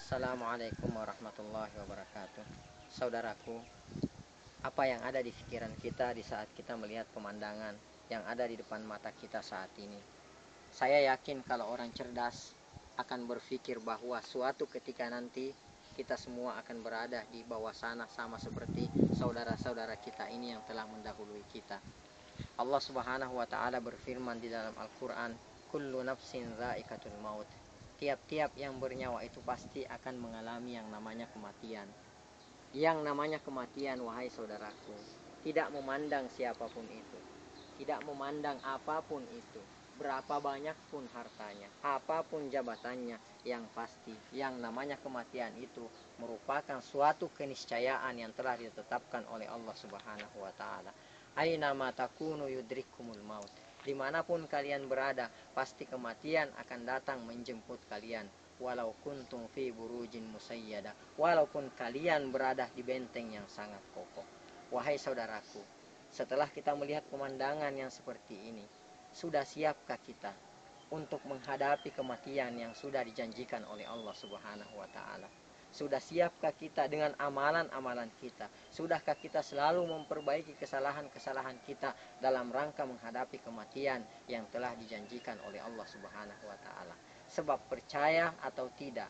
Assalamualaikum warahmatullahi wabarakatuh. Saudaraku, apa yang ada di pikiran kita di saat kita melihat pemandangan yang ada di depan mata kita saat ini? Saya yakin kalau orang cerdas akan berpikir bahwa suatu ketika nanti kita semua akan berada di bawah sana sama seperti saudara-saudara kita ini yang telah mendahului kita. Allah Subhanahu wa taala berfirman di dalam Al-Qur'an, "Kullu nafsin dha'iqatul maut." Tiap-tiap yang bernyawa itu pasti akan mengalami yang namanya kematian. Yang namanya kematian, wahai saudaraku, tidak memandang siapapun itu, tidak memandang apapun itu, berapa banyak pun hartanya, apapun jabatannya, yang pasti yang namanya kematian itu merupakan suatu keniscayaan yang telah ditetapkan oleh Allah Subhanahu wa taala. Aina ma takunu yudrikumul maut. Dimanapun kalian berada, pasti kematian akan datang menjemput kalian. Walau kuntum fi burujin musayyada, walaupun kalian berada di benteng yang sangat kokoh. Wahai saudaraku, setelah kita melihat pemandangan yang seperti ini, sudah siapkah kita untuk menghadapi kematian yang sudah dijanjikan oleh Allah Subhanahu wa taala? Sudah siapkah kita dengan amalan-amalan kita? Sudahkah kita selalu memperbaiki kesalahan-kesalahan kita dalam rangka menghadapi kematian yang telah dijanjikan oleh Allah Subhanahu wa taala? Sebab percaya atau tidak,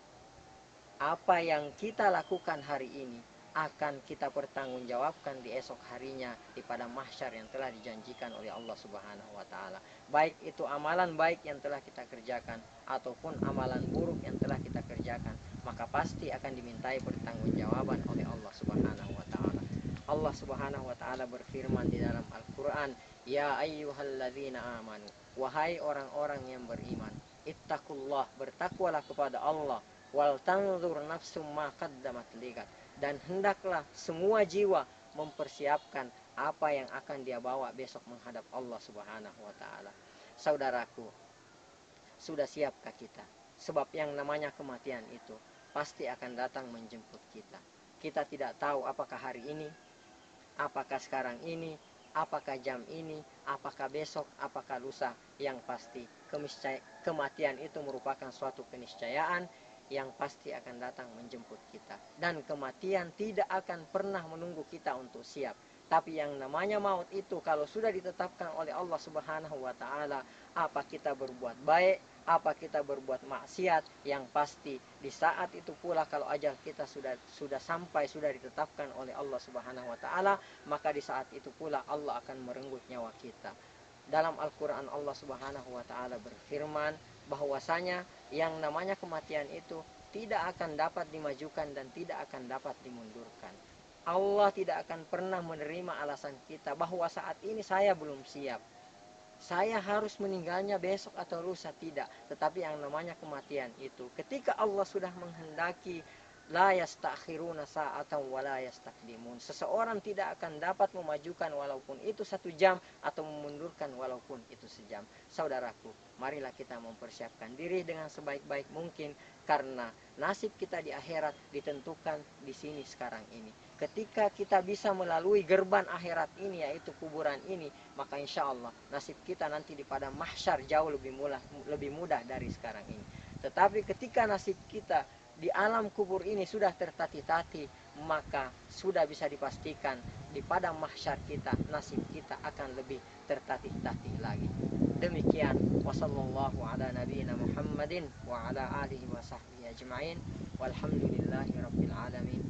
apa yang kita lakukan hari ini akan kita pertanggungjawabkan di esok harinya di padang mahsyar yang telah dijanjikan oleh Allah Subhanahu wa taala. Baik itu amalan baik yang telah kita kerjakan ataupun amalan buruk yang telah kita kerjakan, maka pasti akan dimintai pertanggungjawaban oleh Allah Subhanahu wa taala. Allah Subhanahu wa taala berfirman di dalam Al-Qur'an, "Ya ayyuhalladzina amanu." Wahai orang-orang yang beriman, ittaqullah, bertakwalah kepada Allah, wal tanzur nafsum ma qaddamat ligat, dan hendaklah semua jiwa mempersiapkan apa yang akan dia bawa besok menghadap Allah Subhanahu wa taala. Saudaraku, sudah siapkah kita? Sebab yang namanya kematian itu pasti akan datang menjemput kita. Kita tidak tahu apakah hari ini, apakah sekarang ini, apakah jam ini, apakah besok, apakah lusa. Yang pasti kematian itu merupakan suatu keniscayaan yang pasti akan datang menjemput kita. Dan kematian tidak akan pernah menunggu kita untuk siap. Tapi yang namanya maut itu kalau sudah ditetapkan oleh Allah Subhanahu wa taala, apa kita berbuat baik, apa kita berbuat maksiat, yang pasti di saat itu pula kalau ajal kita sudah sampai, sudah ditetapkan oleh Allah Subhanahu wa taala, maka di saat itu pula Allah akan merenggut nyawa kita. Dalam Al-Qur'an Allah Subhanahu wa taala berfirman bahwasanya yang namanya kematian itu tidak akan dapat dimajukan dan tidak akan dapat dimundurkan. Allah tidak akan pernah menerima alasan kita bahwa saat ini saya belum siap, saya harus meninggalnya besok atau lusa, tidak. Tetapi yang namanya kematian itu ketika Allah sudah menghendaki, la yastakhiruna sa'atan wa la yastaqdimun. Seseorang tidak akan dapat memajukan walaupun itu 1 jam atau memundurkan walaupun itu sejam. Saudaraku, marilah kita mempersiapkan diri dengan sebaik-baik mungkin, karena nasib kita di akhirat ditentukan di sini sekarang ini. Ketika kita bisa melalui gerbang akhirat ini, yaitu kuburan ini, maka insya Allah nasib kita nanti di padang mahsyar jauh lebih mudah dari sekarang ini. Tetapi ketika nasib kita di alam kubur ini sudah tertati-tati, maka sudah bisa dipastikan di padang mahsyar kita nasib kita akan lebih tertati-tati lagi. Demikian, wassallallahu ala nabiyina Muhammadin wa ala alihi wa sahbihi ajma'in, walhamdulillahi rabbil alamin.